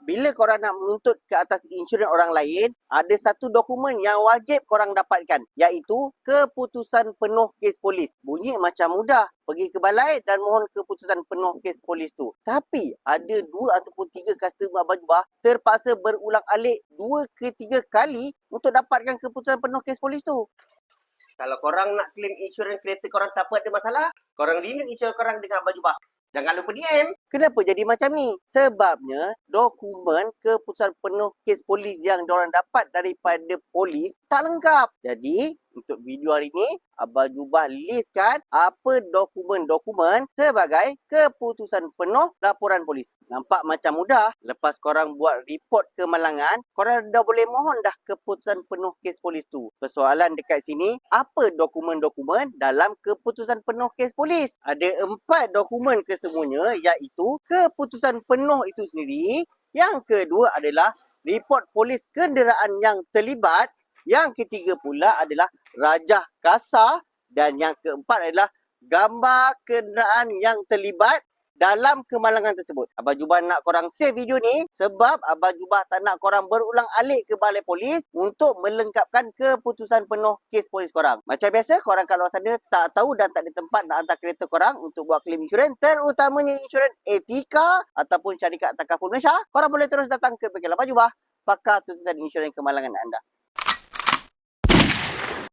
bila korang nak menuntut ke atas insurans orang lain, ada satu dokumen yang wajib korang dapatkan, iaitu keputusan penuh kes polis. Bunyi macam mudah, pergi ke balai dan mohon keputusan penuh kes polis tu. Tapi ada 2 ataupun 3 customer Abang Jubah terpaksa berulang-alik 2 ke 3 kali untuk dapatkan keputusan penuh kes polis tu. Kalau korang nak claim insurans kereta korang tak apa ada masalah, korang renew insurans korang dengan Abang Jubah. Jangan lupa DM. Kenapa jadi macam ni? Sebabnya dokumen keputusan penuh kes polis yang diorang dapat daripada polis tak lengkap. Jadi untuk video hari ni, Abang Jubah listkan apa dokumen-dokumen sebagai keputusan penuh laporan polis. Nampak macam mudah. Lepas korang buat report kemalangan, korang dah boleh mohon dah keputusan penuh kes polis tu. Persoalan dekat sini, apa dokumen-dokumen dalam keputusan penuh kes polis? Ada 4 dokumen kesemuanya, iaitu keputusan penuh itu sendiri. Yang kedua adalah report polis kenderaan yang terlibat. Yang ketiga pula adalah rajah kasar. Dan yang keempat adalah gambar kenderaan yang terlibat dalam kemalangan tersebut. Abang Jubah nak korang save video ni sebab Abang Jubah tak nak korang berulang-alik ke balai polis untuk melengkapkan keputusan penuh kes polis korang. Macam biasa, korang kat luar sana tak tahu dan tak ada tempat nak hantar kereta korang untuk buat claim insurans, terutamanya insurans Etika ataupun syarikat Takaful Malaysia, korang boleh terus datang ke bengkel Abang Jubah, pakar tuntutan insurans kemalangan anda.